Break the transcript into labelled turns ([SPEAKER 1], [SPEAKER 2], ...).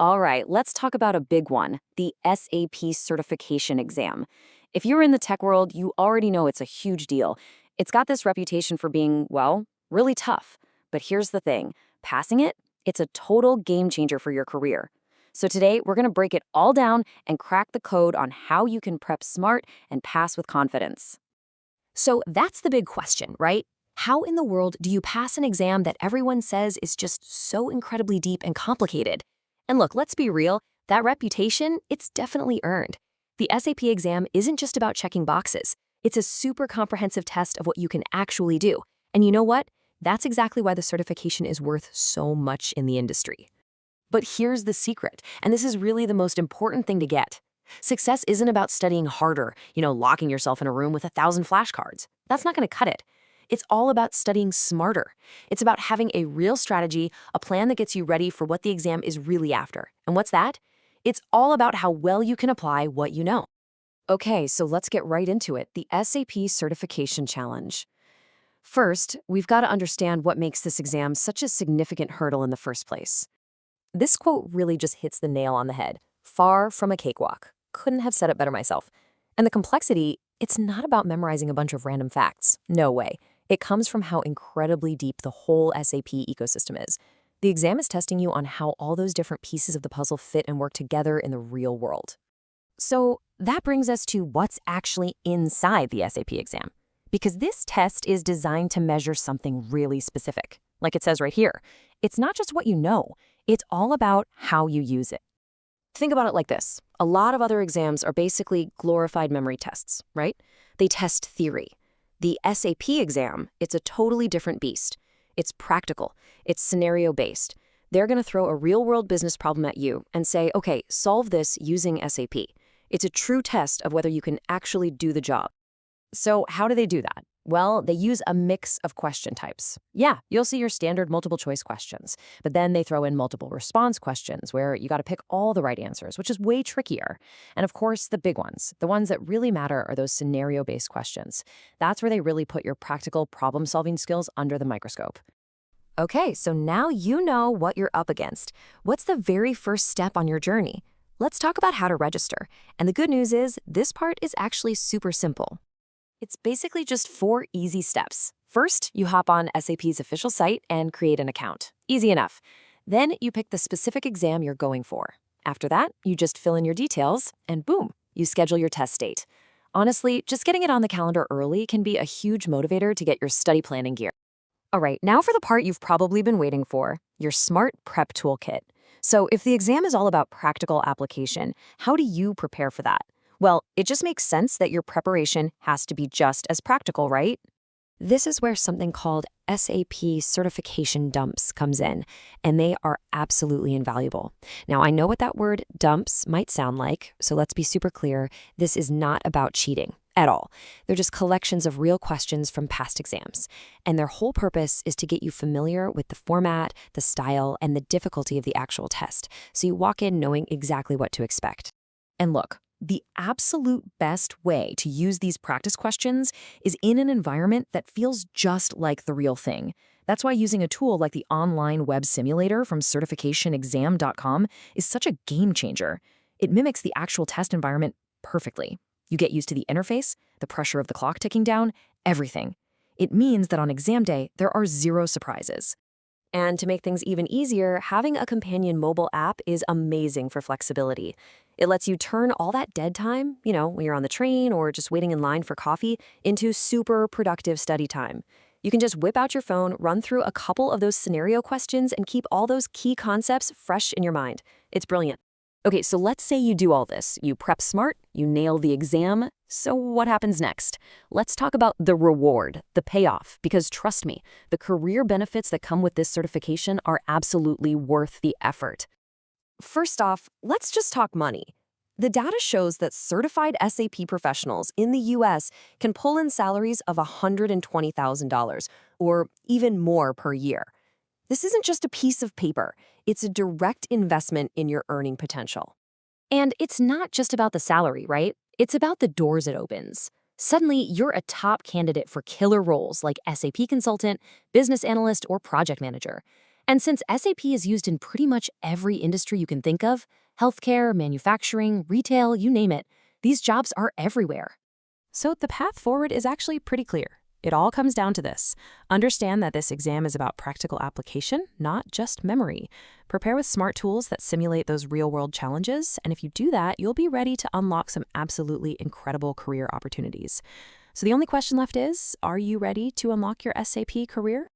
[SPEAKER 1] All right, let's talk about a big one, the SAP certification exam. If you're in the tech world, you already know it's a huge deal. It's got this reputation for being, well, really tough. But here's the thing, passing it, it's a total game changer for your career. So today, we're going to break it all down and crack the code on how you can prep smart and pass with confidence.
[SPEAKER 2] So that's the big question, right? How in the world do you pass an exam that everyone says is just so incredibly deep and complicated? And look, let's be real, that reputation, it's definitely earned. The SAP exam isn't just about checking boxes. It's a super comprehensive test of what you can actually do. And you know what? That's exactly why the certification is worth so much in the industry. But here's the secret, and this is really the most important thing to get. Success isn't about studying harder, locking yourself in a room with 1,000 flashcards. That's not going to cut it. It's all about studying smarter. It's about having a real strategy, a plan that gets you ready for what the exam is really after. And what's that? It's all about how well you can apply what you know.
[SPEAKER 1] Okay, so let's get right into it, the SAP Certification Challenge. First, we've got to understand what makes this exam such a significant hurdle in the first place.
[SPEAKER 2] This quote really just hits the nail on the head. Far from a cakewalk. Couldn't have said it better myself. And the complexity, it's not about memorizing a bunch of random facts. No way. It comes from how incredibly deep the whole SAP ecosystem is. The exam is testing you on how all those different pieces of the puzzle fit and work together in the real world. So that brings us to what's actually inside the SAP exam. Because this test is designed to measure something really specific. Like it says right here, it's not just what you know, it's all about how you use it. Think about it like this. A lot of other exams are basically glorified memory tests, right? They test theory. The SAP exam, it's a totally different beast. It's practical. It's scenario-based. They're going to throw a real-world business problem at you and say, okay, solve this using SAP. It's a true test of whether you can actually do the job. So how do they do that? Well, they use a mix of question types. Yeah, you'll see your standard multiple choice questions, but then they throw in multiple response questions where you got to pick all the right answers, which is way trickier. And of course, the big ones, the ones that really matter are those scenario-based questions. That's where they really put your practical problem-solving skills under the microscope. Okay, so now you know what you're up against. What's the very first step on your journey? Let's talk about how to register. And the good news is, this part is actually super simple. It's basically just 4 easy steps. First, you hop on SAP's official site and create an account. Easy enough. Then you pick the specific exam you're going for. After that, you just fill in your details, and boom, you schedule your test date. Honestly, just getting it on the calendar early can be a huge motivator to get your study planning gear. All right, now for the part you've probably been waiting for, your Smart Prep Toolkit. So if the exam is all about practical application, how do you prepare for that? Well, it just makes sense that your preparation has to be just as practical, right? This is where something called SAP certification dumps comes in, and they are absolutely invaluable. Now, I know what that word dumps might sound like, so let's be super clear. This is not about cheating at all. They're just collections of real questions from past exams, and their whole purpose is to get you familiar with the format, the style, and the difficulty of the actual test, so you walk in knowing exactly what to expect. And look, the absolute best way to use these practice questions is in an environment that feels just like the real thing. That's why using a tool like the online web simulator from certificationexam.com is such a game changer. It mimics the actual test environment perfectly. You get used to the interface, the pressure of the clock ticking down, everything. It means that on exam day, there are 0 surprises. And to make things even easier, having a companion mobile app is amazing for flexibility. It lets you turn all that dead time, when you're on the train or just waiting in line for coffee, into super productive study time. You can just whip out your phone, run through a couple of those scenario questions, and keep all those key concepts fresh in your mind. It's brilliant. Okay, so let's say you do all this. You prep smart, you nail the exam. So what happens next? Let's talk about the reward, the payoff, because trust me, the career benefits that come with this certification are absolutely worth the effort. First off, let's just talk money. The data shows that certified SAP professionals in the US can pull in salaries of $120,000 or even more per year. This isn't just a piece of paper. It's a direct investment in your earning potential. And it's not just about the salary, right? It's about the doors it opens. Suddenly, you're a top candidate for killer roles like SAP consultant, business analyst, or project manager.
[SPEAKER 1] And since SAP is used in pretty much every industry you can think of, healthcare, manufacturing, retail, you name it, these jobs are everywhere.
[SPEAKER 2] So the path forward is actually pretty clear. It all comes down to this. Understand that this exam is about practical application, not just memory. Prepare with smart tools that simulate those real-world challenges, and if you do that, you'll be ready to unlock some absolutely incredible career opportunities. So the only question left is, are you ready to unlock your SAP career?